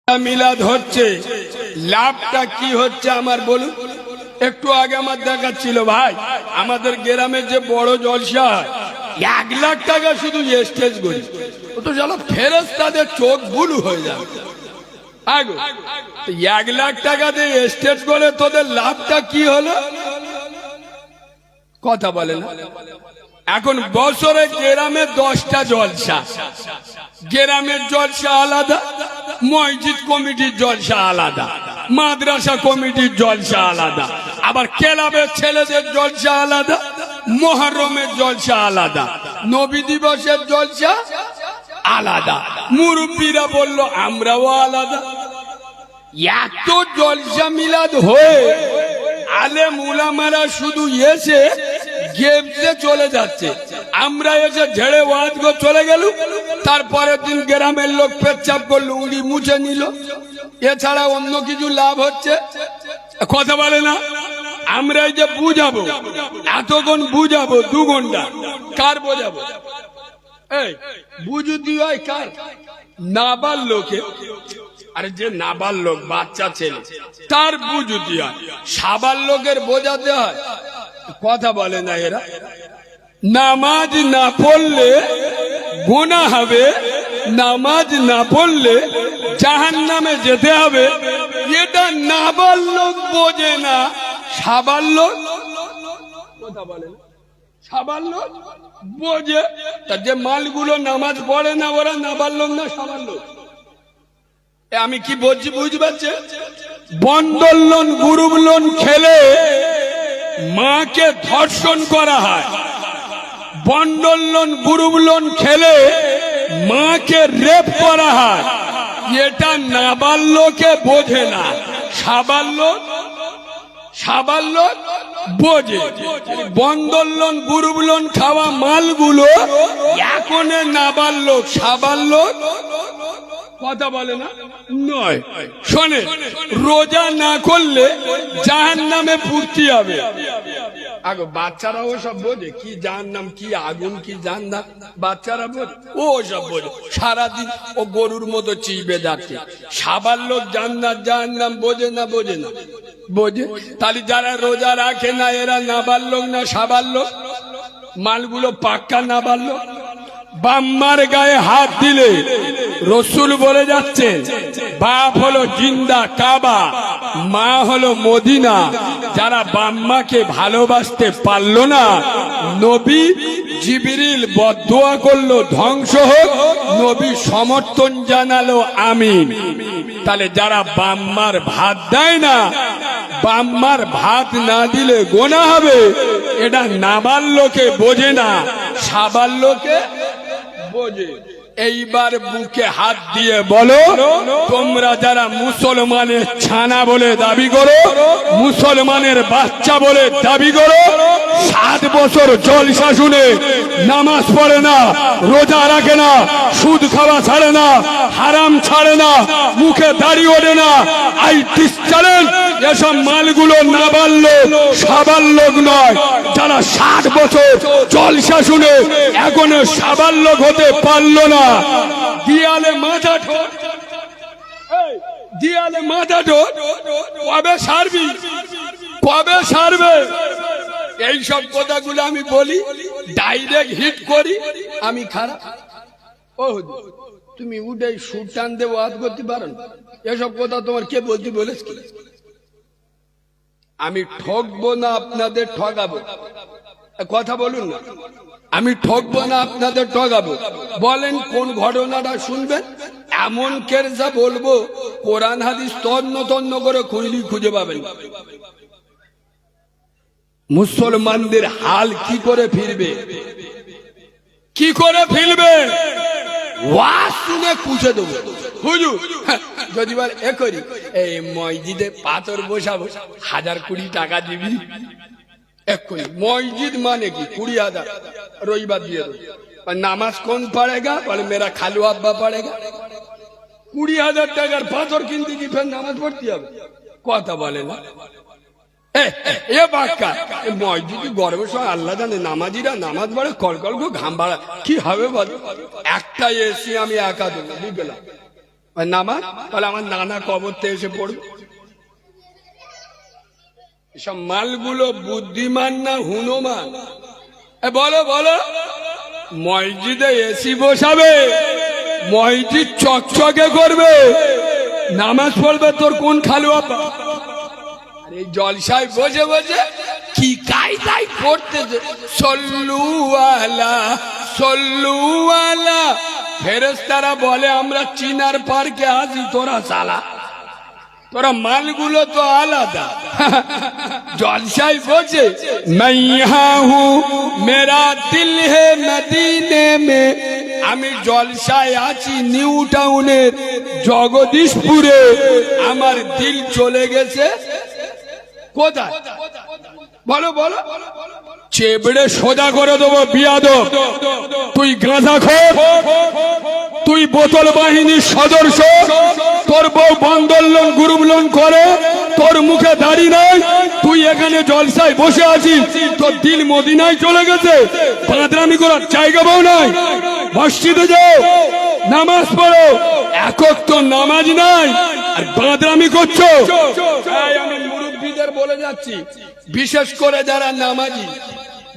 মিলাদ হচ্ছে, লাভটা কি হচ্ছে আমার বলুন। একটু আগে আমার দেখাচ্ছিল ভাই, আমাদের গ্রামের যে বড় জলসা হয় 1 লাখ টাকা শুধু স্টেজ করি, ও তো জানো ফেরেশতাদের চোখ বুলু হয়ে যাবে। 1 লাখ টাকা দিয়ে স্টেজ করে তোদের লাভটা কি হলো কথা বলে না। এখন বছরে গ্রামে 10টা জলসা, গ্রামের জলসা আলাদা, মসজিদ কমিটির জলসা আলাদা, মাদ্রাসা কমিটির জলসা আলাদা, আবার ক্লাবের ছেলেদের জলসা আলাদা, মুহররমের জলসা আলাদা, নবী দিবসের জলসা আলাদা, মুরব্বীরা বলল আমরাও আলাদা। এত জলসা মিলাদ হয়ে আলেম উলামারা শুধু এসে গেমতে চলে যাচ্ছে, আমরা এসে ঝেড়ে ওয়াজ করে চলে গেল, তারপরের দিন গ্রামের লোক পেচ্ছাপ করলো, উড়ি মুছে নিল, এছাড়া অন্য কিছু লাভ হচ্ছে কথা বলে না। আমরা এই যে বুঝাবো, এতক্ষণ বুঝাবো 2 ঘন্টা, কার বোঝাবো? এই বুঝুতি হয় কার? নাবাল লোকে। আরে যে নাবাল লোক বাচ্চা ছেলে তার বুঝুতি হয়, সাবাল লোকের বোঝাতে হয় কথা বলে না এরা। নামাজ না পড়লে গুনাহ হবে, নামাজ না পড়লে জাহান্নামে যেতে হবে, এটা নাবাল লোক বোঝে না, সাবাল লোক কথা বলে না, সাবাল লোক বোঝে। তা যে মালগুলো নামাজ পড়ে না ওরা নাবাল লোক না সাবাল লোক? আমি কি বলছি বুঝতে পারছে? বন্ধন লোন গ্রুপ লোন খেলে মাকে ধর্ষণ করা হয়, বন্ধন লোন গ্রুপ লোন খেলে মাকে রেপ করা হয়, এটা নাবাল লোকে বোঝে না, সাবাল লোক বোঝে। বন্ধন লোন গ্রুপ লোন খাওয়া মালগুলো এখন নাবাল লোক সাবাল লোক কথা বলে না নয়। শোনে, রোজা না করলে জাহান্নামে পূর্তি হবে। আগে বাচ্চারাও সব বোঝে কি জাহান্নাম, কি আগুন, কি জাহান্নাম, বাচ্চারা বোঝে, ও সব বোঝে, সারাদিন ও গরুর মতো চিবে যাচ্ছে। সাবাল লোক জান্নাত জাহান্নাম বোঝে না? বোঝে না, বোঝে। তাহলে যারা রোজা রাখে না এরা নাবাল লোক না সাবাল লোক? মালগুলো পাক্কা নাবাল লোক। বাম্মার গায়ে হাত দিলে রসুল বলে যাচ্ছে বাপ হলো জিন্দা কাবা, মা হলো মদিনা। যারা বাম্মাকে ভালোবাসতে পারলো না, নবী জিবরিল বদদুয়া করলো ধ্বংস হোক, নবী সমর্থন জানালো আমিন। তাহলে যারা বাম্মার ভাত দেয় না, বাম্মার ভাত না দিলে গোনা হবে, এটা নাবাল লোকে বোঝে না, সাবাল লোকে বোঝে। এইবার বুকে হাত দিয়ে বলো, তোমরা যারা মুসলমানের ছানা বলে দাবি করো, মুসলমানের বাচ্চা বলে দাবি করো, 7 বছর জলসা শুনে নামাজ পড়ে না, রোজা রাখে না, সুদ খাওয়া ছাড়ে না, হারাম ছাড়ে না, মুখে দাড়ি ওঠে না, আই চ্যালেঞ্জ এসব মালগুলো নাবাল লোক সাবাল লোক নয়। যারা 60 বছর জলসা শুনে এখনো সাবাল লোক হতে পারলো না, দিয়ালে মাথা ঠোক, দিয়ালে মাথা ঠোক, কবে সারবি, কবে সারবে? এইসব কথাগুলো আমি বলি, ডাইরেক্ট হিট করি, আমি খারাপ। ও তুমি উঠে সুর টান দিয়ে ওয়াজ করতে পারো না, এসব কথা তোমার কে বলতে বলেছে? আমি ঠকবো না, আপনাদের ঠকাবো, কথা বলুন না। আমি ঠকবো না, আপনাদের ঠকাবো। বলেন কোন ঘটনাটা শুনবেন, এমন কেরজা বলবো কোরআন হাদিস তন্ন তন্ন করে খুঁজলি খুঁজে পাবেন। মুসলমানদের হাল কি করে ফিরবে, কি করে ফিরবে? ওয়াজ শুনে খুঁজে দেবো হুজুর। যদি বল এ করি, এই মসজিদে পাথর বসাবো, 1020 টাকা দিবি। মসজিদ মানে কি 20,000 রবিবার দিয়ে দেবো। নামাজ কোন পড়েগা? বলে মেরা খালু আব্বা পড়েগা। 20,000 টাকার পাথর কিনতে কি ফের নামাজ পড়তে হবে? কথা বলে না। এ বাক্কা মসজিদে গরমের সময় আল্লাহ জানে নামাজিরা নামাজ পড়ে কলকল ঘাম বাড়া, কি হবে বল? একটা এসি আমি একা দেবো, বুঝলাম ওই নামাজ বলে আমার নানা কবরতে এসে পড়বে। এসব মালগুলো বুদ্ধিমান না হুনুমান? বলো বলো, মসজিদে এসি বসাবে, মসজিদ চকচকে করবে, নামাজ পড়বে তোর কোন খালু আব্বা? এই জলসায় বসে বসে কি কায়দায় পড়তেছে, সল্লু আলা সল্লু আলা। ফেরেশতারা বলে আমরা চিনার পার্কে আছি, তোরা চালা, তোরা মালগুলো তো আলাদা। জলসায় বসে मैं यहाँ हूँ मेरा दिल है मदीने में, আমি জলসায় আছি নিউ টাউনের জগদীশপুরে, আমার দিল চলে গেছে কোথায়? বলো বলো, চেবড়ে সোজা করে দেবো বিয়াদব। তুই গাঁজাখোর, তুই বোতল বাহিনীর সদস্য, তোর বউ বন্দর লোন গ্রুপ লোন করে, তোর মুখে দাড়ি নাই, তুই এখানে জলসায় বসে আছিস, তোর দিল মদিনায় চলে গেছে, বাঁদরামি করার জায়গা পাও নাই। মসজিদে যাও, নামাজ পড়ো, একক তো নামাজ নাই আর বাঁদরামি করছো। আমি মুরব্বীদের বলে যাচ্ছি, বিশেষ করে যারা নামাজি,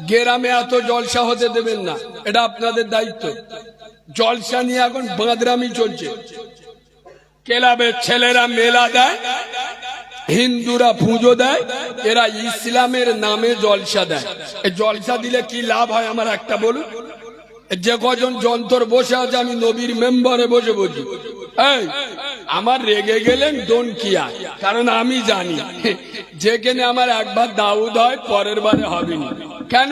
গ্রামে এত জলসা হতে দেবেন না, এটা আপনাদের দায়িত্ব। জলসা নিয়ে এখন বাঁদরামি চলছে। ক্লাবের ছেলেরা মেলা দেয়, হিন্দুরা পুজো দেয়, এরা ইসলামের নামে জলসা দেয়। এই জলসা দিলে কি লাভ হয় আমার একটা বলুন? যে কজন যন্ত্র বসে আছে, আমি নবীর মেম্বারে বসে বলছি, এই আমার রেগে গেলেন দোন কিয়া, কারণ আমি জানি যেখানে আমার একবার দাউদ হয় পরের বারে হবে না। কেন?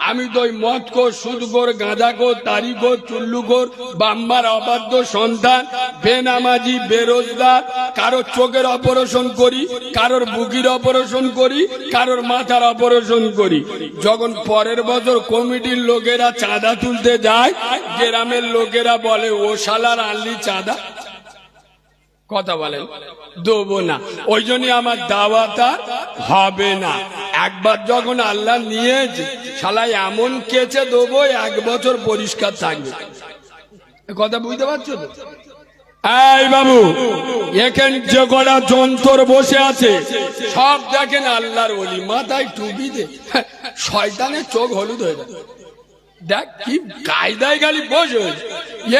আমি তো ওই মদখোর, সুদখোর, গাঁজাখোর, তারিখোর, চুল্লুখোর, বাম্মার অবাধ্য সন্তান, বেনামাজি, বেরোজগার, কারোর চোখের অপারেশন করি, কারোর বুকির অপারেশন করি, কারোর মাথার অপারেশন করি। যখন পরের বছর কমিটির লোকেরা চাঁদা তুলতে যায়, গ্রামের লোকেরা বলে ও শালার আনলি চাঁদা, কথা বলেন, দেবো না। ওই জন্য আমার দাওয়াতা হবে না। একবার যখন আল্লাহ নিয়েছে, শালা এমন কেচে দেবো 1 বছর পরিষ্কার থাকবে। কথা বুঝতে পারছো তো? এই বাবু, এখানে যে কটা যন্ত্র বসে আছে সব দেখেন আল্লাহর ওলি, মাথায় টুপি দে, শয়তানের চোখ হলুদ হয়ে যায়। দেখ কি কায়দায় গালি বসে,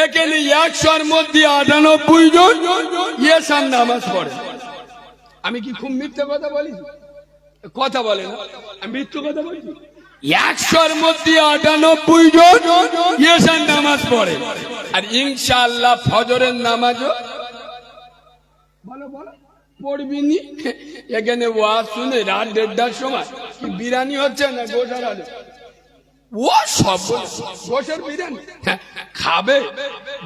এখানে 100-র মধ্যে 98 জন এসার নামাজ পড়ে। আমি কি খুব মিথ্যে কথা বলি? কথা বলে না, আমি মিথ্যে কথা বলি? 100-র মধ্যে 98 জন এসার নামাজ পড়ে, আর ইনশাআল্লাহ ফজরের নামাজও বলো বলো পড়বিনি। এখানে ওয়াজ শুনে রাত 1:30-র সময় বিরিয়ানি হচ্ছে না, গোটার আলো ও সব গোশের বিরিয়ানি খাবে,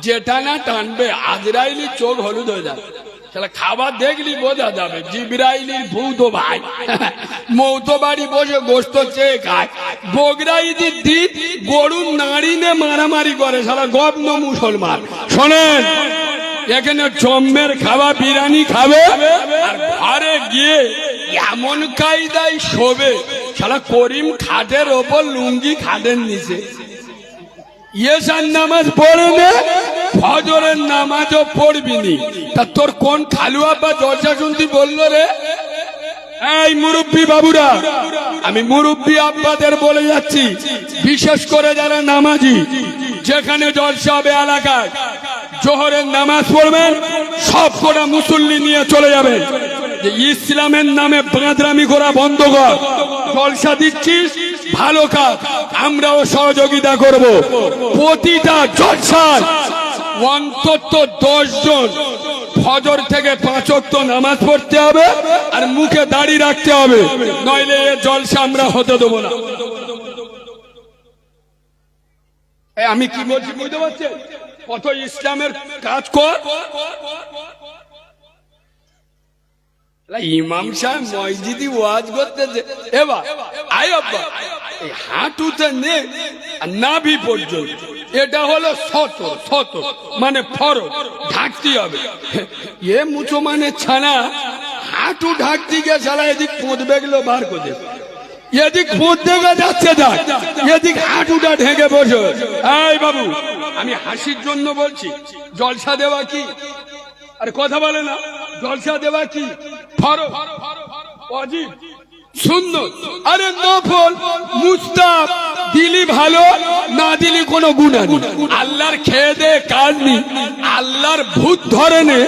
যেটা না টানবে আজরাইলি চোখ হলুদ হয়ে যাবে। তাহলে খাবার দেখলি বোঝা যাবে জিবরাইলির ভূত ভাই মৌতো বাড়ি বসে গোস্ত চেয়ে খায়। বগরা ঈদের দিন গরুর নাড়িনে মারামারি করে, সারা গব্ন মুসলমান। শোনেন, এখানে জম্মের খাওয়া বিরিয়ানি খাবে, আর ঘরে গিয়ে এমন কায়দায় শোবে, শালা করিম খাটের ওপর, লুঙ্গি খাটের নিচে। ইয়েসার নামাজ পড়ে নে, ফজরের নামাজও পড়বিনি। তা তোর কোন খালু আব্বা জলসা শুনতি বললো রে? এই মুরব্বী বাবুরা, আমি মুরব্বী আব্বাদের বলে যাচ্ছি, বিশেষ করে যারা নামাজি, যেখানে জলসা হবে এলাকায় জোহরের নামাজ পড়বেন, সব কটা মুসল্লি নিয়ে চলে যাবেন। যে ইসলামের নামে বাঁদরামি করা বন্ধ কর। জলসা দিচ্ছিস, ভালো কাজ, আমরাও সহযোগিতা করব। প্রতিটা জলসায় অন্তত 10 জন ফজর থেকে 5 ওয়াক্ত নামাজ পড়তে হবে, আর মুখে দাড়ি রাখতে হবে, নইলে এ জলসা আমরা হতে দেবো না। আমি কি বলছি বুঝতে পারছেন? কত ইসলামের কাজ কর। ইমাম সাহেব মসজিদি ওয়াজ করতেছে, এবার আয় আব্বা এই হাঁটুতে নে নাভি পর্যন্ত, এটা হলো সতর মানে ফরজ, ঢাকতে হবে। এ মুসলমানের ছানা হাঁটু ঢাকতে গিয়ে সালা এদিক পোঁতবে গেলো বার করে, এদিক পোঁততে গিয়ে যাচ্ছে যাক, এদিক হাঁটুটা ঢেকে বসে। এই বাবু, আমি হাসির জন্য বলছি, জলসা দেওয়া কি আরে কথা বলে না, জলসা দেওয়া কি ফরজ, ওয়াজিব, সুন্নাত, আরে নফল, মুস্তাহাব, দিলি ভালো, না দিলি কোনো গুনাহ নেই। আল্লাহর খেয়ে দে কাজ নেই, আল্লাহর ভূত ধরে নে,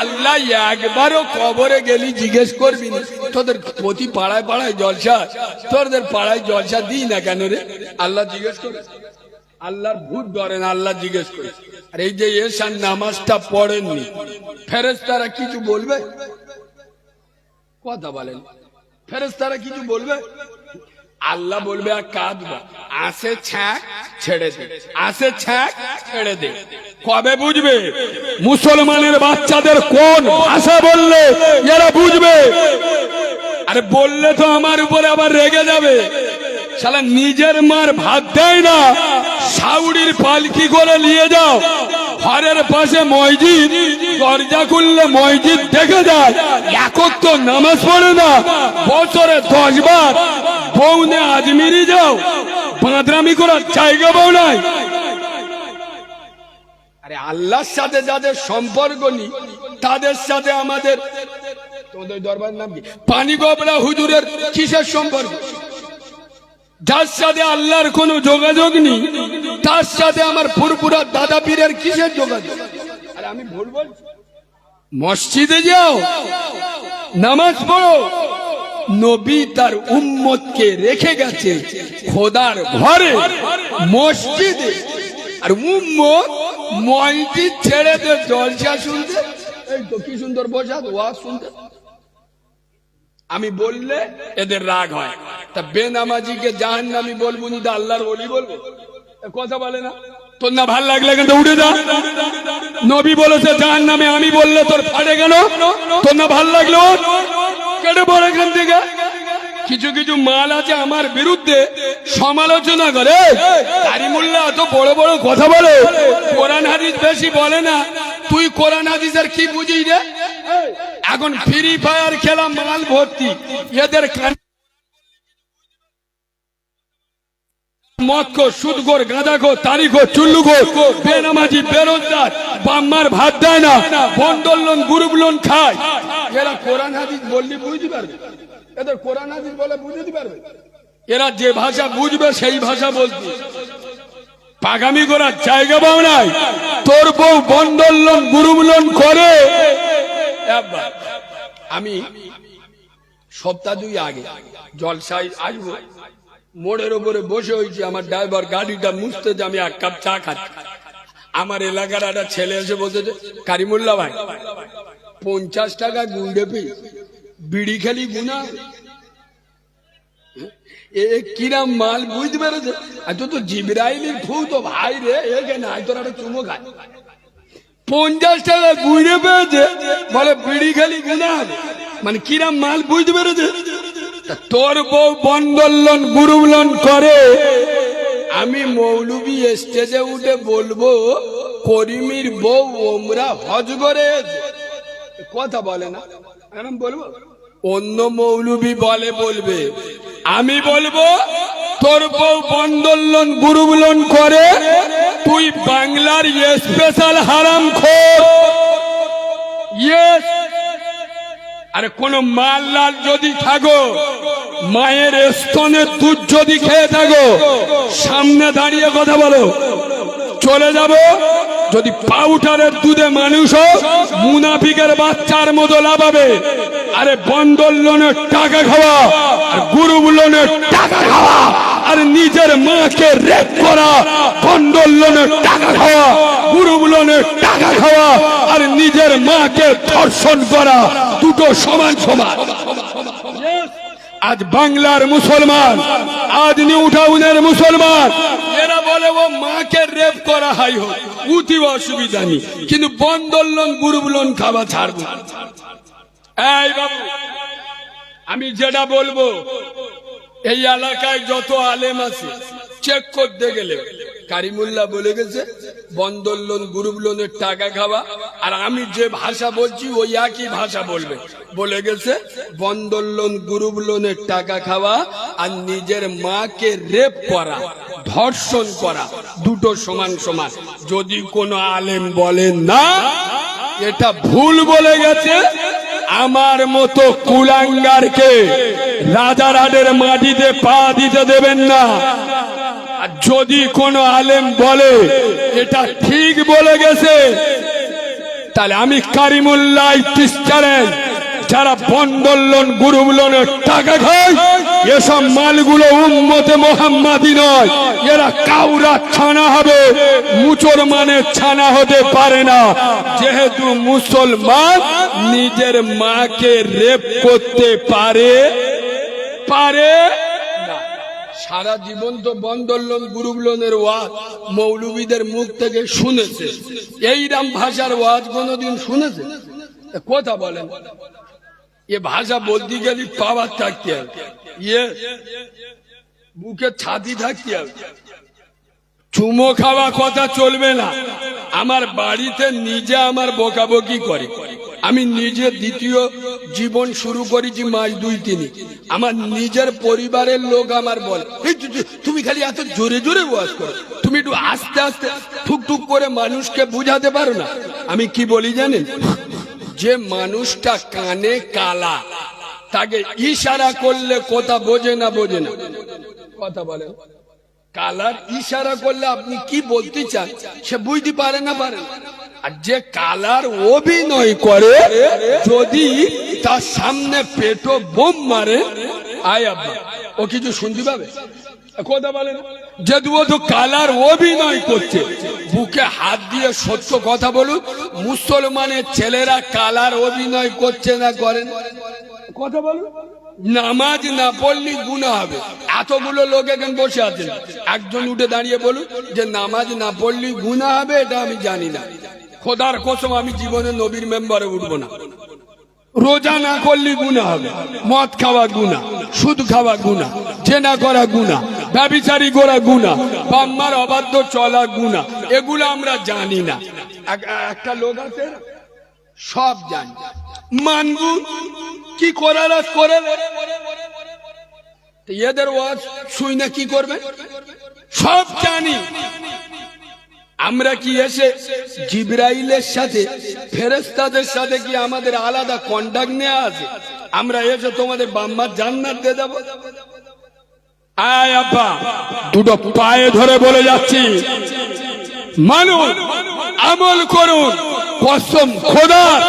আল্লাহ একবারও কবরে গেলি জিজ্ঞেস করবি না তোদের প্রতি পাড়ায় পাড়ায় জলসা, তোদের পাড়ায় জলসা দিই না কেন রে, আল্লাহ জিজ্ঞেস করে? আল্লাহর ভূত ধরে না, আল্লাহ জিজ্ঞেস করে। আর এই যে এশার নামাজটা পড়েননি, ফেরেশতারা কিছু বলবে? কথা বলেন, ফেরেশতারা কিছু বলবে? আল্লাহ বলবে আর কাঁদবা, আসে ছ্যাঁক ছেড়ে দে, আসে ছ্যাঁক ছেড়ে দে। কবে বুঝবে? মুসলমানের বাচ্চাদের কোন ভাষা বললে এরা বুঝবে? আরে বললে তো আমার উপরে আবার রেগে যাবে। শালা নিজের মার ভাত দেয় না, সাউরির পালকি করে নিয়ে যাও, ঘরের পাশে মসজিদ, দরজা খুললে মসজিদ দেখে যায়, একক তো নামাজ পড়ে না, বছরে 10 বার বউনে আজমিরি যাও, বাঁদরামি করার জায়গা বউ নাই। আরে আল্লাহর সাথে যাদের সম্পর্ক নেই তাদের সাথে আমাদের, তোমাদের দরবার নাম কি, পানি গবলা হুজুরের কিসের সম্পর্ক? যার সাথে আল্লাহর কোনো যোগাযোগ নেই তার সাথে আমার ফুরফুরা দাদা পীরের কিসের যোগাযোগ? আরে আমি ভুল বলছি? মসজিদে যাও, নামাজ পড়ো, নবী তার উম্মতকে রেখে গেছে খোদার ঘরে মসজিদে, আর উম্মত মসজিদ ছেড়ে দে জলসা শুনতে। এই তো কি সুন্দর বসা ওয়াজ শুনতে। আমি বললে এদের রাগ হয়, তা বেনামাজিকে জাহান্নামী বলবো নি, আল্লাহর ওলি বলবো? কথা বলে না? তোর না ভাল লাগলে কিন্তু উঠে যা। নবী বলেছে জাহান্নামে, আমি বললে তোর ফাটে কেন? তোর না ভাল লাগলো কেটে পড়ে এখান থেকে। কিছু কিছু মাল আছে আমার বিরুদ্ধে সমালোচনা করে, কারিমুল্লাহ এত বড় বড় কথা বলে, কোরআন হাদিস বেশি বলে না। তুই কোরআন হাদিসের কি বুঝিস রে? এখন ফ্রি ফায়ার খেলা মাল ভর্তি, এদের মদখোর, সুদখোর, গাঁজাখোর, তারিখোর, চুল্লুখোর, বেনামাজি, বেরোজগার, বাম্মার ভাত দেয় না, বন্ডল লোন, গ্রুপ লোন খায়। এরা কোরআন হাদিস বললি বুঝতে পারবে? এদের কোরআন হাদিস বলে বুঝতে পারবে? এরা যে ভাষা বুঝবে সেই ভাষা বলবে। পাগামি করার জায়গা পাও নাই। তোর বউ বন্ডল লোন, গ্রুপ লোন করে। আমি সপ্তাহ 2 আগে জলসায় আসবো, মোড়ের ওপরে বসে হয়েছি, আমার ড্রাইভার গাড়িটা মুছতে যে আমি 1 কাপ চা খাচ্ছি। আমার এলাকার একটা ছেলে এসে বলতেছে, কারিমুল্লাহ ভাই 50 টাকা গুন্ডে পেয়ে বিড়ি খেলি গুনা, এ কিরাম মাল বুঝতে পেরেছে? এত তো জিবরাইলের ফু তো ভাই রে, এখানে আয় তোর একটা চুমো খায়। 50 টাকা গুঁড়ে পেয়েছে, বলে বিড়ি খেলি গুনা, মানে কিরাম মাল বুঝতে পেরেছে? তোর বউ বন্ডল লোন, গ্রুপ লোন করে, আমি মৌলবি স্টেজে উঠে বলবো করিমের বউ ওমরা হজ করে? কথা বলে না, আমি বলবো? অন্য মৌলবি বলে বলবে, আমি বলবো তোর বউ বন্ডল লোন, গ্রুপ লোন করে, তুই বাংলার স্পেশাল হারামখোর। ইয়েস। আরে কোন মাল লাল যদি থাকো, মায়ের স্তনের দুধ যদি খেয়ে থাকো, সামনে দাঁড়িয়ে কথা বলো, চলে যাব। যদি পাউডারের দুধে মানুষ মুনাফিকের বাচ্চার মতো লাভাবে। আরে বন্ডল লোনের টাকা খাওয়া, আর গ্রুপ লোনের টাকা খাওয়া, আর নিজের মাকে রেপ করা, বন্ডল লোনের টাকা খাওয়া, গ্রুপ লোনের টাকা খাওয়া, আর নিজের মাকে ধর্ষণ করা, দুটো সমান সমান। আজ বাংলার মুসলমান, আজ নিউ টাউনের মুসলমান, এরা বলে ও মাকে রেপ করা হাই হোক, উঠি অসুবিধা নেই, কিন্তু বন্ডল লোন, গ্রুপ লোন খাওয়া ছাড়বো। এই বাবু, আমি যেটা বলবো, এই এলাকায় যত আলেম আছে চেক করতে গেলে কারিমুল্লাহ বলে গেছে বন্ডল লোন, গ্রুপ লোনের টাকা খাওয়া, আর আমি যে ভাষা বলছি ওই একই ভাষা বলবে। বলে গেছে বন্ডল লোন, গ্রুপ লোনের টাকা খাওয়া আর নিজের মাকে রেপ করা, ধর্ষণ করা, দুটো সমান সমান। যদি কোনো আলেম বলে না, এটা ভুল বলে গেছে। আমার মতো কুলাঙ্গারকে রাজারহাটের মাটিতে পা দিতে দেবেন না। আর যদি কোনো আলেম বলে এটা ঠিক বলে গেছে, তাহলে আমি কারিমুল্লাহ টিস্টারের যারা বন্ডল লোন গ্রুপ লোনের টাকা খায়, এসব মালগুলো উম্মতে মোহাম্মদী নয়। এরা কাউরা ছানা হবে, মুসলমানের ছানা হতে পারে না। যেহেতু মুসলমান নিজের মাকে রেপ করতে পারে না। সারা জীবন তো বন্ডল লোন গ্রুপ লোনের ওয়াজ মৌলবীদের মুখ থেকে শুনেছে। এইরকম ভাষার ওয়াজ কোনোদিন শুনেছে? কথা বলেন। এ ভাষা বলতে গেলে পাওয়ার থাকতে হবে, বুকে ছাতি থাকতে হবে। চুমো খাওয়া কথা চলবে না। আমার বাড়িতে নিজে আমার বকাবকি করে। আমি নিজে দ্বিতীয় জীবন শুরু করেছি মাস 2-3। আমার নিজের পরিবারের লোক আমার বলে, তুমি খালি এত জোরে জোরে ওয়াজ করো, তুমি একটু আস্তে আস্তে ঠুকঠুক করে মানুষকে বুঝাতে পারো না। আমি কি বলি জানেন? যে মানুষটা কানে কালা, তাকে ইশারা করলে কথা বোঝে না কথা বলে। কালার ইশারা করলে আপনি কি বলতে চান সে বুঝতে পারে না। আর যে কালার অভিনয় করে, যদি তার সামনে পেটো বোম মারে, আয় আব্বা, ও কিছু শুনতে পাবে? কথা বলে না। যদি ও তো কালার অভিনয় করছে, বুকে হাত দিয়ে সত্য কথা বলুন। মুসলমানের ছেলেরা কালার অভিনয় করছে না করেন? কথা বলুন। নামাজ না পড়লে গুনাহ হবে। এতগুলো লোক এখানে বসে আছেন, একজন উঠে দাঁড়িয়ে বলুন যে নামাজ না পড়লে গুনাহ হবে। এটা আমি জানি না। খোদার কসম আমি জীবনে নবীর মেম্বারে উঠবো না। রোজা না করলে গুনাহ হবে, মদ খাওয়া গুনাহ, সুদ খাওয়া গুনাহ, জেনা করা গুনাহ, ব্যভিচারী করা গুনাহ, বাম্মার অবাধ্য চলা গুনাহ। এগুলো আমরা জানি না। একটা লোক আছে সব জানি, মানবু কি করার করে। এদের ওয়াজ শুই না কি করবে? সব জানি। আমরা কি এসে জিবরাইলের সাথে ফেরেশতাদের সাথে কি আমাদের আলাদা কন্টাক্ট নেওয়া আছে? আমরা এসে তোমাদের বাম্মার জান্নাত দিয়ে দেব? আয় আব্বা, দুটো পায়ে ধরে বলে যাচ্ছি, মানুন, আমল করুন। কসম খোদার,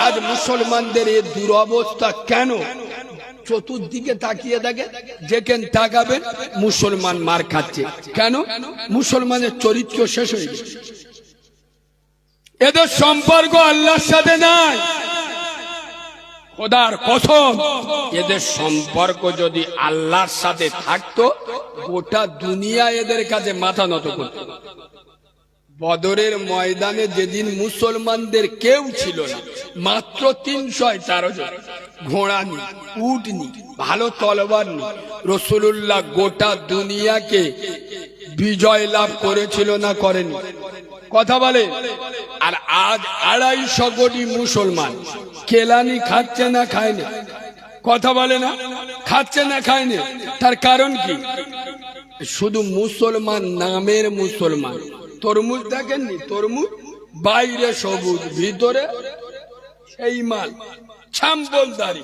আজ মুসলমানদের এই দুরবস্থা কেন? চতুর্দিকে তাকিয়ে দেখে, যেখানে তাকাবেন মুসলমান মার খাচ্ছে। কেন? মুসলমানের চরিত্র শেষ হয়ে গেছে। এদের সম্পর্ক আল্লাহর সাথে নাই। খোদার কসম, এদের সম্পর্ক যদি আল্লাহর সাথে থাকতো, গোটা দুনিয়া এদের কাছে মাথা নত করত। বদরের ময়দানে যেদিন মুসলমানদের কেউ ছিল না, মাত্র 313 জন, ঘোড়া নি, উট নি, ভালো তলোয়ার নি, রাসূলুল্লাহ গোটা দুনিয়াকে বিজয় লাভ করেছিল না করেনি? কথা বলে। আর আজ 250 কোটি মুসলমান কেলানি খাচ্ছে না খায় না? কথা বলে না? খাচ্ছে না খায় না। তার কারণ কি? শুধু মুসলমান নামের মুসলমান। তরমুজ দেখেননি? তরমুজ বাইরে সবুজ, ভিতরে সেই মাল ছাম্বলদারি,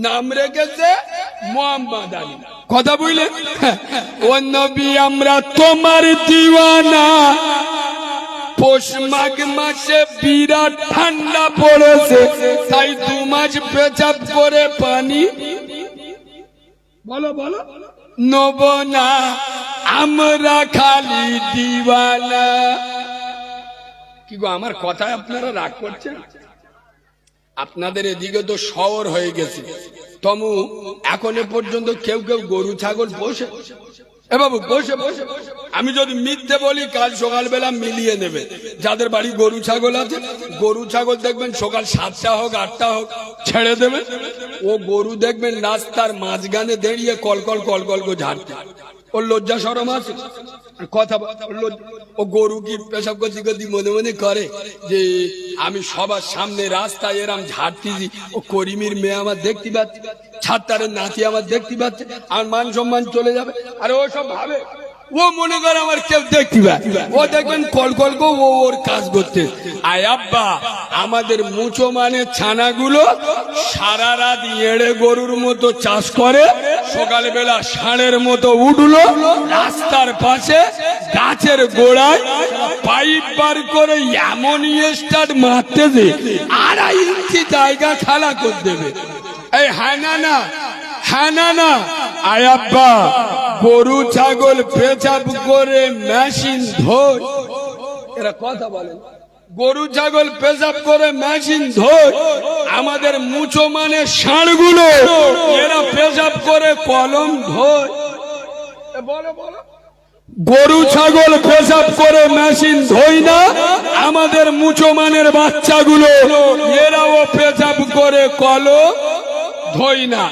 নাম রেখেছে মোহাম্মদ আলী। কথা বুঝলেন? ও নবী, আমরা তোমার দিওয়ানা। পৌষ মাঘ মাসে বিরাট ঠান্ডা পড়েছে, তাই 2 মাস পেচাব করে পানি বলো নব না, আমরা খালি দিওয়ানা। কি গো, আমার কথায় আপনারা রাগ করছেন? আপনাদের এদিকে তো শহর হয়ে গেছে। তমু এখনো পর্যন্ত কেউ গরু ছাগল পোষে। এ বাবু, বসে আমি যদি মিথ্যে বলি, কাল সকালবেলা মিলিয়ে নেবে। যাদের বাড়ি গরু ছাগল আছে, গরু ছাগল দেখবেন সকাল 7টা হোক 8টা হোক ছেড়ে দেবে। ও গরু দেখবেন রাস্তার মাঝখানে দাঁড়িয়ে কলকল করে ঝাড়তে। ওর লজ্জা শরম আছে? কথা ও গরু কি পেশাব করতে মনে মনে করে যে আমি সবার সামনে রাস্তায় এরাম ঝাড়তেছি, ও করিমের মেয়ে আমার দেখতে পাচ্ছে, ছাত্তারের নাতি আমার দেখতে পাচ্ছে, আর মান সম্মান চলে যাবে? আরে ও সব ভাবে ও মনে করে আমার কেউ দেখতে পায়, ও দেখবেন কল কল করে ও ওর কাজ করতে। আয় আব্বা, আমাদের মুচো মানে ছানাগুলো সারা রাত এড়ে গরুর মতো চাষ করে, সকালবেলা ষাঁড়ের মতো উঠলো রাস্তার পাশে গাছের গোড়ায় পাইপ বার করে এমন স্টার্ট মারতে যে 2.5 ইঞ্চি জায়গা খালা করে দেবে। এই হ্যাঁ না না, হ্যাঁ না না। আয় আব্বা, গরু ছাগল পেচাব করে মেশিন ধোয়, এরা কথা বলে, গরু ছাগল পেশাব করে মেশিন ধোয়, আমাদের মুচো মানে ষাঁড়গুলো এরা পেশাব করে কলম ধোয়। বলো বলো, গরু ছাগল পেশাব করে মেশিন ধোয় না, আমাদের মুচো মানের বাচ্চাগুলো এরাও পেশাব করে কলম ধোয় না।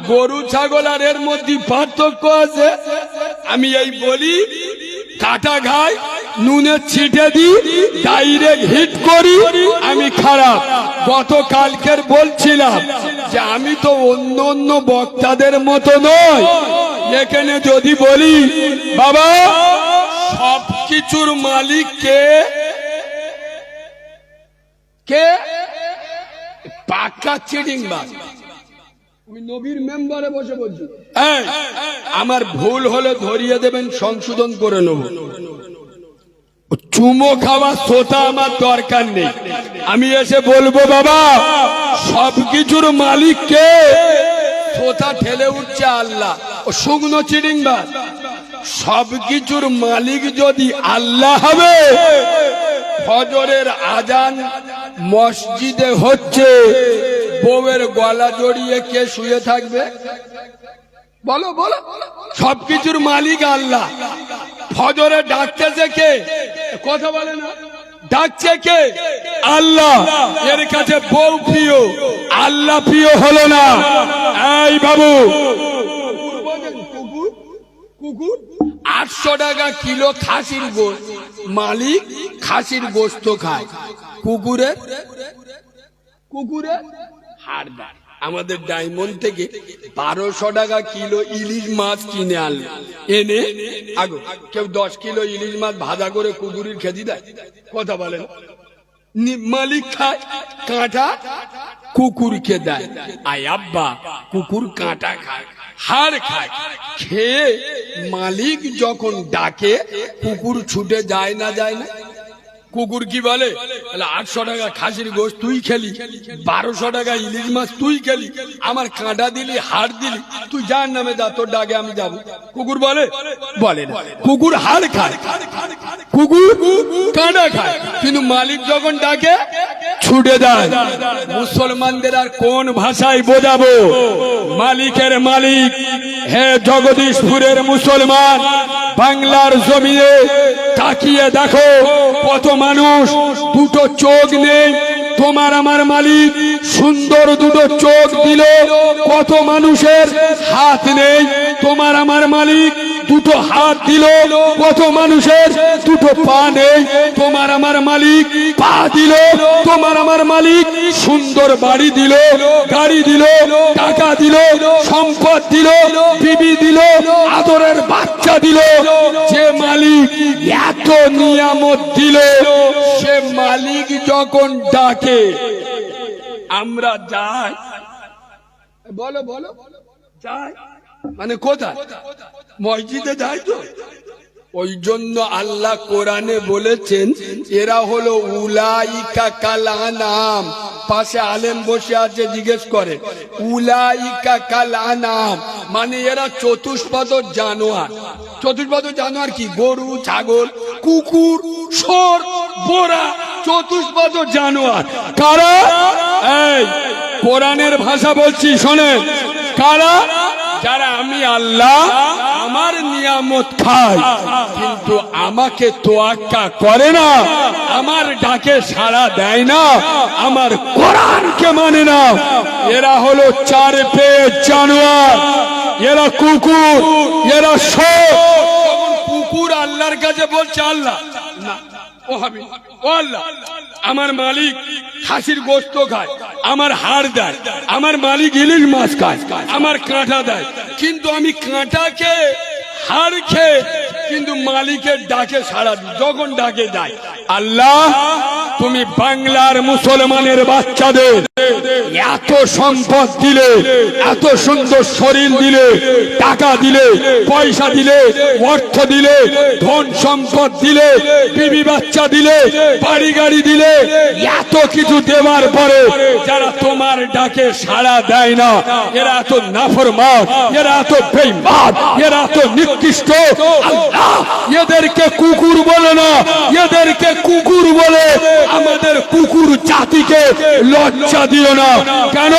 গরু ছাগল আর এর মধ্যে পার্থক্য আছে। আমি এই বলি, কাটা ঘাই নুনে ছিটে দিই, ডাইরেক্ট হিট করি, আমি খারাপ। গতকালকের বলছিলাম যে আমি তো অন্য অন্য বক্তাদের মতো নয়। এখানে যদি বলি বাবা সব কিছুর মালিক কে? কে? পাক্কা চিটিং বাজ। আমি নবীর মেম্বারে বসে বলছি, আমার ভুল হলে ধরিয়ে দেবেন, সংশোধন করে নেব। চুমো খাওয়া সোতা আমার দরকার নেই। আমি এসে বলবো বাবা সবকিছুর মালিক কে? সোতা ঠেলে উঠছে আল্লাহ। ও শুকনো চিটিংবাজ। সবকিছুর মালিক যদি আল্লাহ হবে, ফজরের আজান মসজিদে হচ্ছে, বউয়ের গলা জড়িয়ে কে শুয়ে থাকবে? বলো বলো। সবকিছুর মালিক আল্লাহ, ফজরে ডাকতেছে কে? কথা বলে না, ডাকছে কে? আল্লাহ। এর কাছে বউ প্রিয়, আল্লাহ প্রিয় হলো না। এই বাবু, কুকুর 800 টাকা কিলো খাসির গোশত, মালিক খাসির গোশত খায়, কুকুরের হাড় দেয়। আমাদের ডায়মন্ড থেকে 1200 টাকা কিলো ইলিশ মাছ কিনে আনলো, এনে আগো কেউ 10 কিলো ইলিশ মাছ ভাজা করে কুকুরের খেতে দেয়? কথা বলেন। মালিক খায়, কাঁটা কুকুরকে দেয়। আয় আব্বা, কুকুর কাঁটা খায়, হাড় খায়, খেয়ে মালিক যখন ডাকে কুকুর ছুটে যায় না, যায় না? কুকুর কি বলে? 800 টাকা খাসির গোশত তুই খেলি, 1200 টাকা ইলিশ মাছ তুই খেলি, আমার কাঁটা দিলি, হাড় দিলি, তুই যার নামে যা, তোর ডাকে আমি যাবো। কুকুর বলে? বলে না। কুকুর হাড় খায়, কুকুর কাঁটা খায়, কিন্তু মালিক যখন ডাকে ছুটে যায়। মুসলমানদের আর কোন ভাষায় বোঝাবো? মালিকের মালিক হে জগদীশপুরের মুসলমান, বাংলার জমিনে তাকিয়ে দেখো কত মানুষ দুটো চোখ নেই, তোমার আমার মালিক সুন্দর দুটো চোখ দিল। কত মানুষের হাত নেই, তোমার আমার মালিক দুটো হাত দিল। কত মানুষের দুটো পা নেই, তোমার আমার মালিক পা দিল। তোমার আমার মালিক সুন্দর বাড়ি দিল, গাড়ি দিল, টাকা দিল, সম্পদ দিল, বিবি দিল, আদরের বাচ্চা দিল। যে মালিক এত নিয়ামত দিল, সে মালিক যখন ডাকে আমরা যাই। বলো বলো, যাই মানে কোথায়? মসজিদে যাই তো। ওই জন্য আল্লাহ কোরআনে বলেছেন এরা হলো উলাইকা কাল আনাম। পাশে আলেম বসে আছে, জিজ্ঞেস করে উলাইকা কাল আনাম মানে এরা চতুষ্পদ জানোয়ার। চতুষ্পদ জানোয়ার কি? গরু, ছাগল, কুকুর, শুয়োর, বোরা, চতুষ্পদ জানোয়ার। কারা? এই কোরআনের ভাষা বলছি শোনেন, কারা? যারা আমি আল্লাহ আমার নিয়ামত খায় কিন্তু আমাকে তোয়াক্কা করে না, আমার ডাকে সাড়া দেয় না, আমার কোরআনকে মানে না, এরা হলো চার পেয়ে জানোয়ার, এরা কুকুর, এরা শুয়োর। কুকুর আল্লাহর কাছে বলছে আল্লাহ না, ও হাবি, ও আল্লাহ আমার মালিক খাসির গোশত খায়, আমার হাড় দেয়, আমার মালিক ইলিশ মাছ খায়, আমার কাঁটা দেয়, কিন্তু আমি কাঁটাকে হাড় খেয়ে কিন্তু মালিকের ডাকে সাড়া দিই, যখন ডাকে যায়। আল্লাহ তুমি বাংলার মুসলমানের বাচ্চাদের এত সম্পদ দিলে, এত সুন্দর শরীর দিলে, টাকা দিলে, পয়সা দিলে, অর্থ দিলে, ধন সম্পদ দিলে, বিবি বাচ্চা দিলে, বাড়ি গাড়ি দিলে, এত কিছু দেওয়ার পরে যারা তোমার ডাকে সাড়া দেয় না, এরা এত নাফরমান, এরা এত বেঈমান, এরা এত নিকৃষ্ট। আল্লাহ এদেরকে কুকুর বলে না, এদেরকে কুকুর বলে আমাদের কুকুর জাতিকে লজ্জা দিও না। কেন?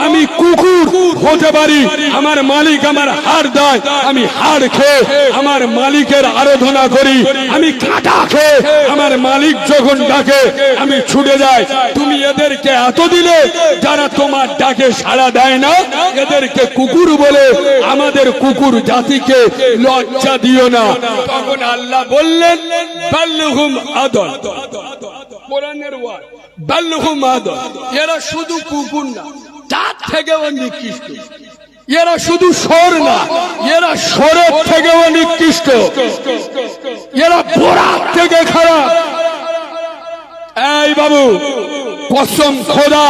আমি কুকুর হতে পারি, আমার মালিক আমার হাড় দেয়, আমি হাড় খেয়ে আমার মালিকের আরাধনা করি। আমি কাঁটা খেয়ে আমার মালিক যখন ডাকে আমি ছুটে যাই। তুমি এদেরকে এত দিলে যারা তোমার ডাকে সাড়া দেয় না, এদেরকে কুকুর বলে আমাদের কুকুর জাতিকে লজ্জা দিও না। তখন আল্লাহ বললেন বাল্লুহুম আদল, কোরআনের ওয়ার্ড, বাল্লুহুম আদল। এরা শুধু কুকুর না, তার থেকেও নিকৃষ্ট। এরা শুধু সর না, এরা সরের থেকেও নিকৃষ্ট, এরা পোড়ার থেকে খারাপ। এই বাবু কসম খোদা,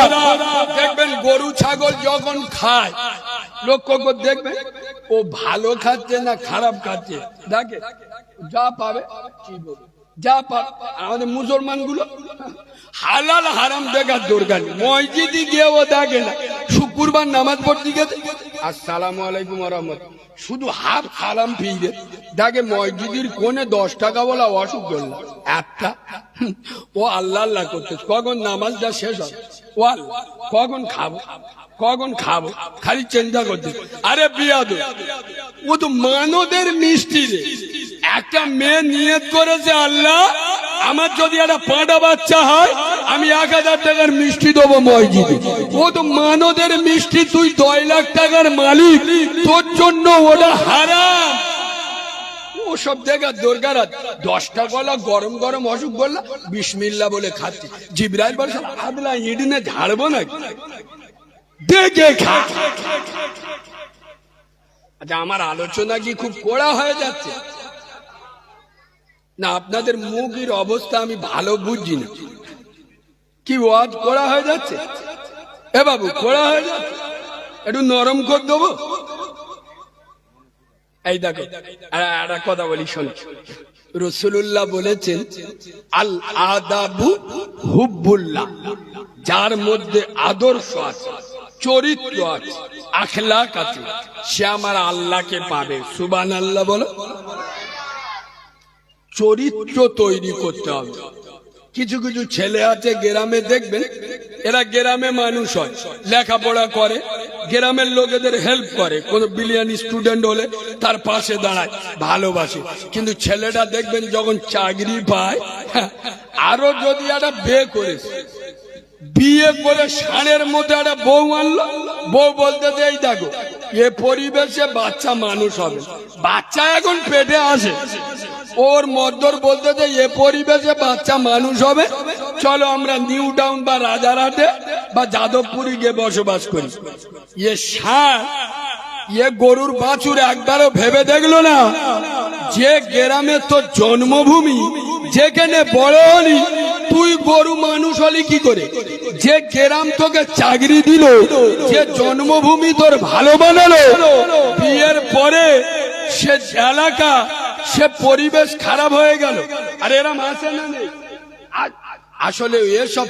দেখবেন গরু ছাগল যখন খায়, লক্ষ্য করে দেখবেন ও ভালো খাচ্ছে না খারাপ খাচ্ছে। দেখে যা পাবে কি বলবে, যা পাবে। আমাদের মুসলমান গুলো হালাল হারাম দেখার দরকার নেই, মসজিদে গিয়ে ও দেখে না। শুক্রবার নামাজ পড়তে গেছে আসসালামু আলাইকুম ওয়া রাহমাতুল্লাহ, শুধু হাফ সালাম ফিরে দেখে মসজিদের কোণে 10 টাকা বলা অসুখ করল একটা। ও আল্লাহ আল্লাহ করতে, কখন নামাজটা শেষ হবে, ও আল্লাহ কখন খাবো, কখন খাবো, খালি চিন্তা করতে। আরে বিয়াদব, ও তো মানদের মিষ্টি রে। একটা মেয়ে নিয়ত করেছে, আল্লাহ আমার যদি একটা পাঁটা বাচ্চা হয় আমি 1000 টাকার মিষ্টি দেবো মসজিদে। ও তো মানদের মিষ্টি, তুই 2 লাখ টাকার মালিক, তোর জন্য ওটা হারাম। ওসব দেখার দরকার। 10টা গলা গরম গরম অসুখ বললা বিসমিল্লাহ বলে খাচ্ছি, জিবরাইল বলছে আদলা ইডিনে ঝাড়বো না, দেখে খা। আচ্ছা আমার আলোচনা কি খুব কড়া হয়ে যাচ্ছে না? আপনাদের মুখের অবস্থা আমি ভালো বুঝছি না, কি ওয়াজ কড়া হয়ে যাচ্ছে? এ বাবু কড়া হয়ে যাচ্ছে, একটু নরম করে দেবো। এই দেখো একটা কথা বলি শোনো, রাসূলুল্লাহ বলেছেন আল আদাবু হুব্বুল্লাহ, যার মধ্যে আদর্শ আছে, চরিত্র আছে, আখলাক আছে, সে আমার আল্লাহকে পাবে। সুবহানাল্লাহ বলো। চরিত্র তৈরি করতে হবে। কিছু কিছু ছেলে আছে গ্রামে, দেখবেন এরা গ্রামে মানুষ হয়, লেখাপড়া করে, গ্রামের লোকেদের হেল্প করে, কোন বিলিয়ন স্টুডেন্ট হলে তার পাশে দাঁড়ায়, ভালোবাসে। কিন্তু ছেলেটা দেখবেন যখন চাকরি পায়, আরো যদি একটা বিয়ে করেছে, বিয়ে করে ষাঁড়ের মধ্যে একটা বউ আনলো, বউ বলতে যে এই দেখো এ পরিবেশে বাচ্চা মানুষ হবে, বাচ্চা এখন পেটে আসে, ওর মদ্দর বলতে যে এ পরিবেশে বাচ্চা মানুষ হবে, চলো আমরা নিউ টাউন বা রাজারহাটে বা যাদবপুরে গিয়ে বসবাস করি। এ ষাঁড়, এ গরুর বাছুর একবারও ভেবে দেখলো না যে গ্রামে তোর জন্মভূমি, যেখানে বড় হলি, তুই গরু মানুষ হলি কি করে? যে গ্রাম তোকে চাকরি দিল, যে জন্মভূমি তোর ভালো বানালো, বিয়ের পরে সে এলাকা, সে পরিবেশ খারাপ হয়ে গেল। আর এরা মাসে না নেই। আসলে এসব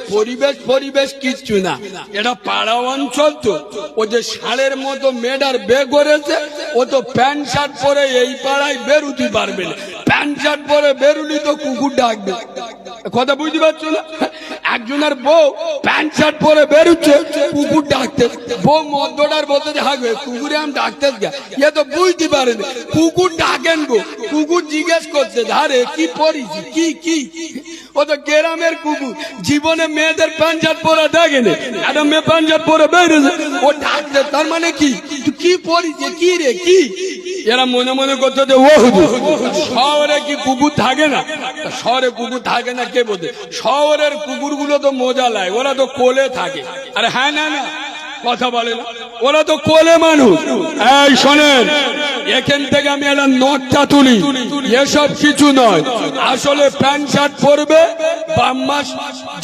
পরিবেশ কিচ্ছু না, এটা পাড়া অঞ্চল। তো ও যে ষাঁড়ের মতো মেয়েটার বে করেছে, ও তো প্যান্ট শার্ট পরে এই পাড়ায় বেরুতে পারবে না। প্যান্ট শার্ট পরে বেরুলি তো কুকুর ডাকবে, কথা বুঝতে পারছো না? একজনের বউ প্যান্ট শার্ট পরে বেরুচ্ছে, কুকুর ডাকতে, বউ মদ্যটার বলতে থাকবে কুকুরে আমি ডাকতে গা, এ তো বুঝতে পারেনি কুকুর ডাকেন গো। কুকুর জিজ্ঞেস করছে ধারে কি পড়িছি, কি কি? ও তো গ্রামের কুকুর, জীবনে মেয়েদের প্যান্ট শার্ট পরে দেখেনি, একটা মেয়ে প্যান্ট শার্ট পরে বেরোছে, ও ডাকতে, তার মানে কি তুই কি পড়িছে, কি রে কি? এরা মনে মনে করছে যে ও হুজুর, শহরে কি কুকুর থাকে না? শহরে কুকুর থাকে না কে বলতে? শহরের কুকুরগুলো তো মজা লাগে, ওরা তো কোলে থাকে। আরে হ্যাঁ না না কথা বলে না, ওরা তো কোলে মানুষ। এই শোনেন, এখান থেকে আমি একটা নোটটা তুলি, এসব কিছু নয়। আসলে প্যান্ট শার্ট পরবে, বাম মাস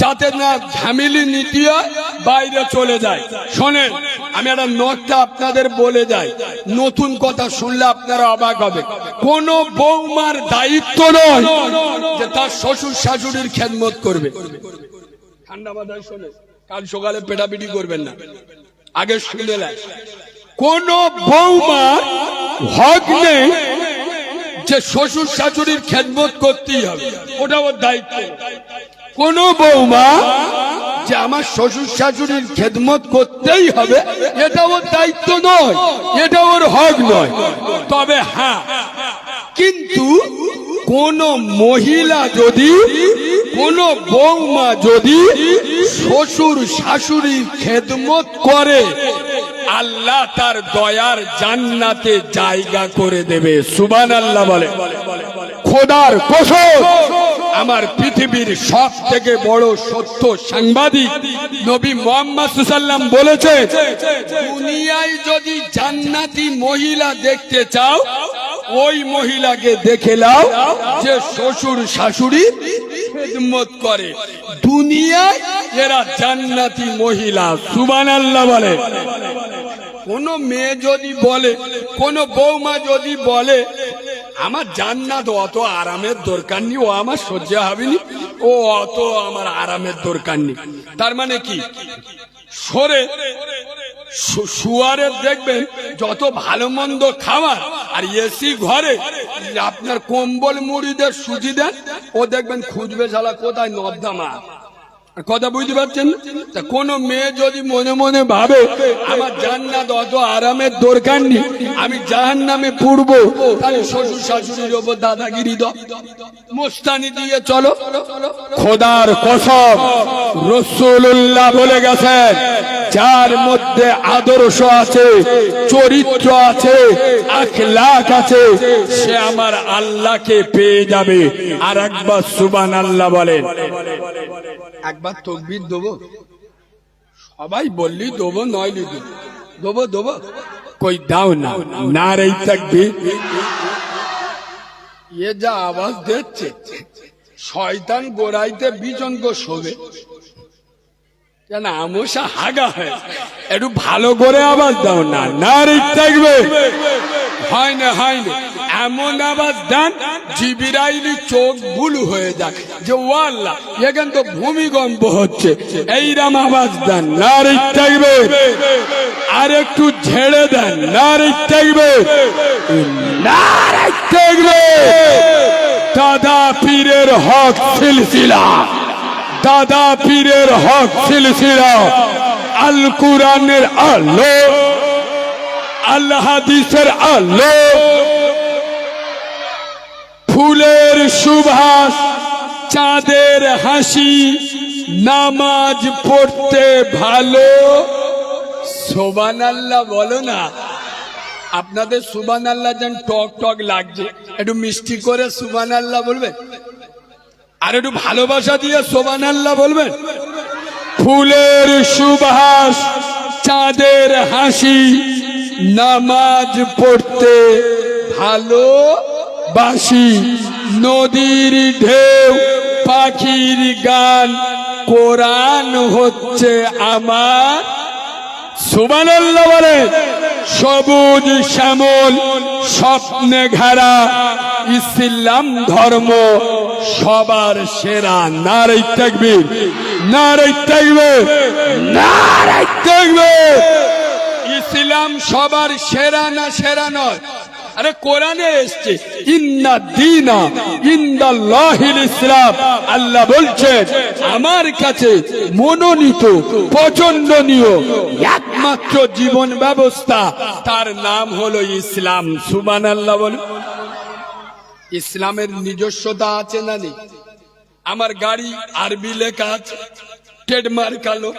যাতে না ঝামেলি নীতি হয়, বাইরে চলে যায়। শোনেন, আমি একটা নোটটা আপনাদের বলে যাই, নতুন কথা শুনলে আপনারা অবাক হবে। কোন বৌমার দায়িত্ব নয় যে তার শ্বশুর শাশুড়ির খেদমত করবে। ঠান্ডা মাথায় শোনে, কাল সকালে পেটাপিটি করবেন না, আগে শুনে নেন। কোন বৌমার হক নেই যে শ্বশুর শাশুড়ির খেদমত করতেই হবে, ওটা ওর দায়িত্ব। কোন বৌমা যে আমার শ্বশুর শাশুড়ির খেদমত করতেই হবে, এটা ওর দায়িত্ব নয়, এটা ওর হক নয়। তবে হ্যাঁ, কিন্তু কোন মহিলা যদি, কোন বৌমা যদি শ্বশুর শাশুড়ির খেদমত করে, আল্লাহ তার দয়ার জান্নাতে জায়গা করে দেবে। সুবহানাল্লাহ বলে। খোদার কসম, আমার পৃথিবীর সব থেকে বড় সত্য সাংবাদিক নবী মুহাম্মদ সাল্লাল্লাহু আলাইহি ওয়াসাল্লাম বলেছে, দুনিয়ায় যদি জান্নাতি মহিলা দেখতে চাও, ওই মহিলাকে দেখে নাও যে শ্বশুর শাশুড়ি খেদমত করে। দুনিয়ায় এরা জান্নাতি মহিলা। সুবহানাল্লাহ বলে। কোন মেয়ে যদি বলে, কোন বৌমা যদি বলে আমার জান্নাত অত আরামের দরকার নেই, ও আমার সহ্য হবে না, ও অত আমার আরামের দরকার নেই, তার মানে কি? সরে শুয়ারের দেখবেন যত ভালো মন্দ খাবার আর এসি ঘরে আপনার কম্বল মুড়িদের সুজি দেন, ও দেখবেন খুঁজবে শালা কোথায় নর্দমা। কথা বুঝতে পারছেন? কোন মেয়ে যদি মনে মনে ভাবে আমার জান্নাত অত আরামের দরকার নেই, আমি জাহান্নামে পড়বো, তাহলে শ্বশুর শাশুড়ির ওপর দাদাগিরি দাও, মোস্তানি দিয়ে চলো। খোদার কসম, রাসূলুল্লাহ বলে গেছেন, যার মধ্যে আদর্শ আছে, চরিত্র আছে, আখলাক আছে, সে আমার আল্লাহকে পেয়ে যাবে। আর একবার সুবহানাল্লাহ বলেন। একবার তাকবীর দেবো, সবাই বললি দেবো, নইলি দেবো, দেবো কই দাও না, নারে তাকবীর। এ যা আওয়াজ দিচ্ছে, শয়তান গোড়াইতে বিচঙ্গ শোবে, কেন আমসা হাগা হয়, একটু ভালো করে আওয়াজ দাও না, নারে তাকবীর। হয় না, হয় না, এমন আওয়াজ দেন জিবরাইলি চোখ বুলু হয়ে যাক যে ও আল্লাহ, এখান তো ভূমিকম্প হচ্ছে, এইরকম আওয়াজ দেন, নারে তাকবীর। আর একটু ঝেড়ে দেন, নারে তাকবীর, নারে তাকবীর। দাদা পীরের হক সিলসিলা, দাদা পীরের হক সিলসিলা, আল কুরআনের আলো, আল হাদিসের আলো, ফুলের সুবাস, চাঁদের হাসি, নামাজ পড়তে ভালো। সুবহানাল্লাহ বলো না। আপনাদের সুবহানাল্লাহ যেন টক টক লাগছে, একটু মিষ্টি করে সুবহানাল্লাহ বলবেন, আর একটু ভালোবাসা দিয়ে সুবহানাল্লাহ বলবেন। ফুলের সুবাস, চাঁদের হাসি, নামাজ পড়তে ভালোবাসি, নদীর ঢেউ, পাখির গান, কোরআন হচ্ছে আমার। সুবহানাল্লাহ বলে। সবুজ শ্যামল স্বপ্নে ঘেরা ইসলাম ধর্ম সবার সেরা। নারে তাকবীর, নারে তাকবীর, নারে তাকবীর। ইসলাম সবার সেরা না সেরা নয়? আরে কোরআনে এসছে ইন্না দীনা ইনদাল্লাহিল ইসলাম। আল্লাহ বলছেন আমার কাছে মনোনীত পছন্দনীয় একমাত্র জীবন ব্যবস্থা, তার নাম হলো ইসলাম। সুবহানাল্লাহ বলুন। ইসলামের নিজস্বতা আছে না নেই? আমার গাড়ি আরবি লেখা আছে, ট্রেডমার্ক কালো।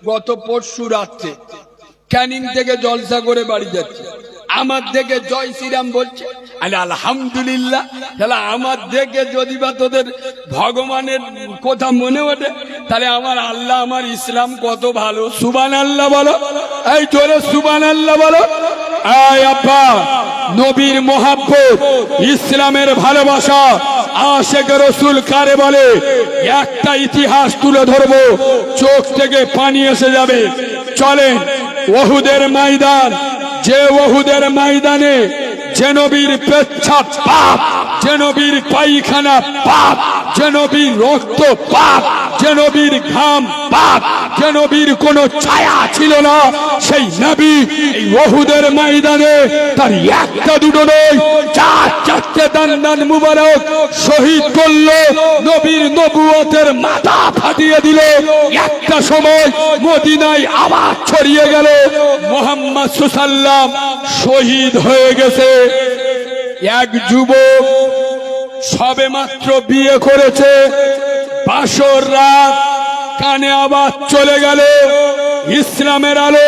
গত পরশু রাত্রে ক্যানিং থেকে জলসা করে বাড়ি যাচ্ছে, আমার দেখে জয় শ্রীরাম বলছে। আরে আলহামদুলিল্লাহ, তাহলে আমার দেখে যদি বা তোদের ভগবানের কথা মনে ওঠে, তাহলে আমার আল্লাহ, আমার ইসলাম কত ভালো। সুবহানাল্লাহ বলো, এই জোরে সুবহানাল্লাহ বলো। আয় আব্বা, নবীর মোহাব্বত, ইসলামের ভালোবাসা, আশেক রসুল কারে বলে একটা ইতিহাস তুলে ধরবো, চোখ থেকে পানি এসে যাবে। চলেন ওহুদের ময়দান, যে ওহুদের ময়দানে যে নবীর পেচ্ছাপ পাপ, যে নবীর পায়খানা পাপ, যে নবীর রক্ত পাপ, যে নবীর ঘাম পাপ, যে নবীর কোনো ছায়া ছিল না, সেই নবী এই ওহুদের ময়দানে তার একটা দুটো নয়, চার চারটে দান মুবারক শহীদ করলো। নবীর নবুয়তের মাথা ফাটিয়ে দিল। একটা সময় মদিনায় আবার ছড়িয়ে গেল মুহাম্মদ সাল্লাল্লাহু আলাইহি ওয়াসাল্লাম শহীদ হয়ে গেছে। এক যুবক সবে মাত্র বিয়ে করেছে, বাসর রাত, কানে আওয়াজ চলে গেল ইসলামের আলো,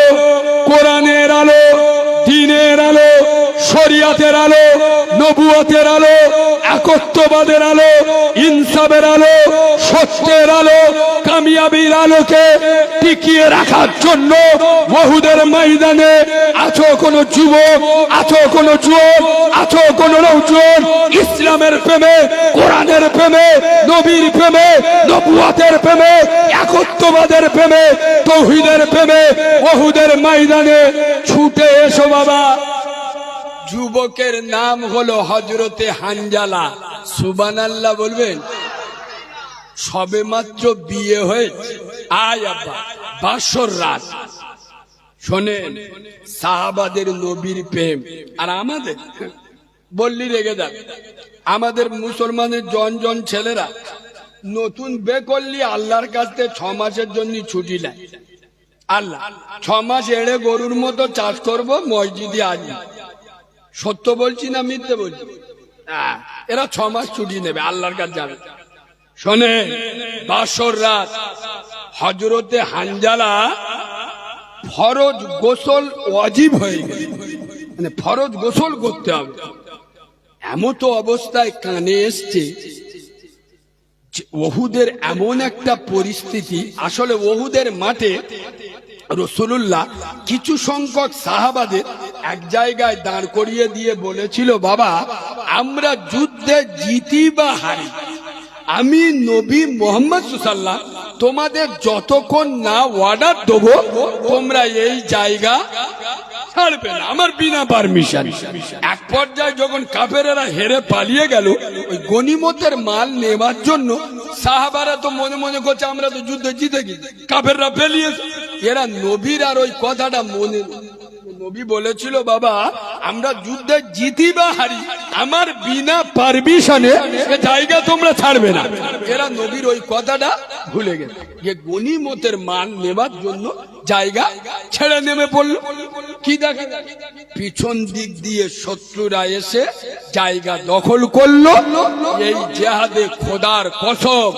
কোরআনের আলো, দ্বীনের আলো, শরিয়তের আলো, নবুয়তের আলো, একত্ববাদের আলো, ইনসাফের আলো, সত্যের আলো, কামিয়াবির আলোকে টিকিয়ে রাখার জন্য ওহুদের ময়দানে আছো কোনো যুবক, আছো কোনো যুবক, আছো কোনো নওজোয়ান, ইসলামের প্রেমে, কোরআনের প্রেমে, নবীর প্রেমে, নবুয়তের প্রেমে, একত্ববাদের প্রেমে, তাওহীদের প্রেমে ওহুদের ময়দানে ছুটে এসো বাবা। যুবকের নাম হলো হযরতে হানজালা। সুবহানাল্লাহ বলবেন। সবে মাত্র বিয়ে হয়েছে, আয় আব্বা, বাসর রাত। শোনেন, সাহাবাদের নবীর প্রেম আর আমাদের বললি রেগে যাবে। আমাদের মুসলমানের জন ছেলেরা নতুন বে করলি আল্লাহর কাছে 6 মাসের জন্য ছুটি নেয়। আল্লাহ 6 মাস এড়ে গরুর মতো চাষ করব, মসজিদে আসবি। সত্য বলছি না মিথ্যে বলছি? এরা 6 মাস ছুটি নেবে, আল্লাহর কাছে যাবে। শোনে, বাসর রাত হযরতে হানজালা ফরজ গোসল ওয়াজিব হয়ে গেছে, মানে ফরজ গোসল করতে হবে। এমন তো অবস্থায় কানে এসছে ওহুদের এমন একটা পরিস্থিতি। আসলে ওহুদের মাঠে রাসূলুল্লাহ কিছু সংখ্যক সাহাবাদের এক জায়গায় দাঁড় করিয়ে দিয়ে বলেছিল, বাবা আমরা যুদ্ধে জিতি বা হারি, আমি নবী মুহাম্মদ সাল্লাল্লাহু আলাইহি ওয়াসাল্লাম তোমাদের যতক্ষণ না অর্ডার দেবো তোমরা এই জায়গা ছাড়বে না, আমার বিনা পারমিশন। এক পর্যায়ে যখন কাফেরেরা হেরে পালিয়ে গেল, ওই গনিমতের মাল নেবার জন্য সাহাবারা তো মনে মনে করছে আমরা তো যুদ্ধে জিতে গেছি, কাফেররা পালিয়েছে। এরা নবীর আর ওই কথাটা মনে, নবী বলেছিল, বাবা আমরা যুদ্ধে জিতি বা হারি, আমার বিনা পারমিশনে এ জায়গা তোমরা ছাড়বে না। এরা নবীর ওই কথাটা ভুলে গেছে, যে গনিমতের মান নেবার জন্য জায়গা ছেড়ে নেমে পড়লো। কি দেখা যায়, পিছন দিক দিয়ে শত্রুরা এসে জায়গা দখল করলো। এই জিহাদে খোদার কসম,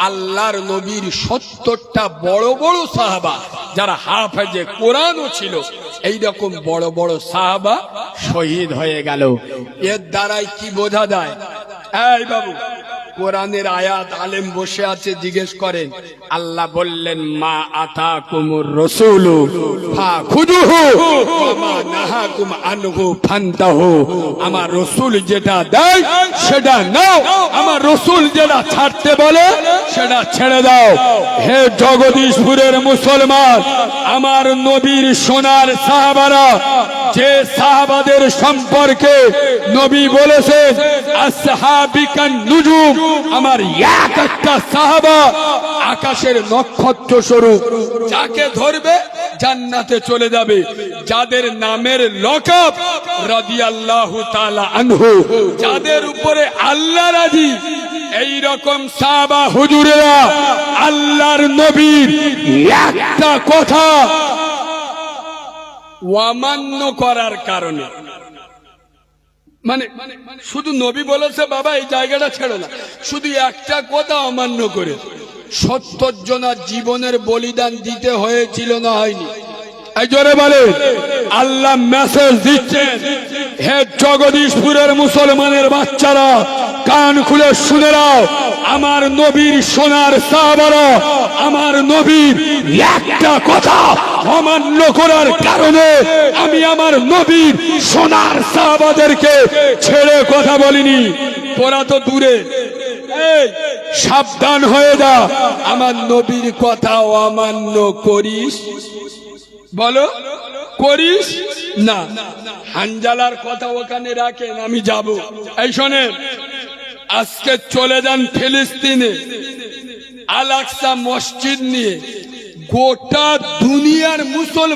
আল্লাহর নবীর 70টা বড় বড় সাহাবা যারা হাফেজে কোরআনও ছিল, এইরকম বড় বড় সাহাবা শহীদ হয়ে গেল। এর দ্বারাই কি বোঝা যায়? এই বাবু, কোরআনের আয়াত আলেম বসে আছে, জিজ্ঞেস করেন। আল্লাহ বললেন, মা আতাকুমুর রাসূলু ফাখুযুহু ওয়া মা নাহাকুম আনহু ফান্তাহু। আমার রাসূল যেটা দেয় সেটা নাও, আমার রাসূল যেটা ছাড়তে বলে সেটা ছেড়ে দাও। হে জগদীশপুরের মুসলমান, আমার নবীর সোনার সাহাবারা, যে সাহাবাদের সম্পর্কে নবী বলেছেন আসহাবিকান নুজুম, আমার এক একটা সাহাবা আকাশের নক্ষত্র স্বরূপ, যাকে ধরবে জান্নাতে চলে যাবে। যাদের নামের লকব রাদিয়াল্লাহু তাআলা আনহু, যাদের উপরে আল্লাহ রাজি, এই রকম সাহাবা হুজুরেরা আল্লাহর নবীর একটা কথা অমান্য করার কারণে, মানে শুধু নবী বলেছে বাবা এই জায়গাটা ছেড়ো না, শুধু একটা কথা অমান্য করে 70 জনের জীবনের বলিদান দিতে হয়েছিল না হয়নি? এই জোরে বলে, আল্লাহ মেসেজ দিচ্ছেন, হে জগদীশপুরের মুসলমানের বাচ্চারা, কান খুলে শুনে নাও, আমার নবীর সোনার সাহাবারা, আমার নবীর একটা কথা অমান্য করার কারণে আমি আমার নবীর সোনার সাহাবাদেরকে ছেড়ে কথা বলিনি। তোরা তো দূরে, এই, সাবধান হয়ে যা। আমার নবীর কথা অমান্য করিস, বলো করিস না। হানজালার কথা ওখানে রাখেন, আমি যাব। এই শোনেন, আজকে চলে যান ফিলিস্তিনে, আল আকসা মসজিদ নিয়ে গোটা দুনিয়ার মুসলমান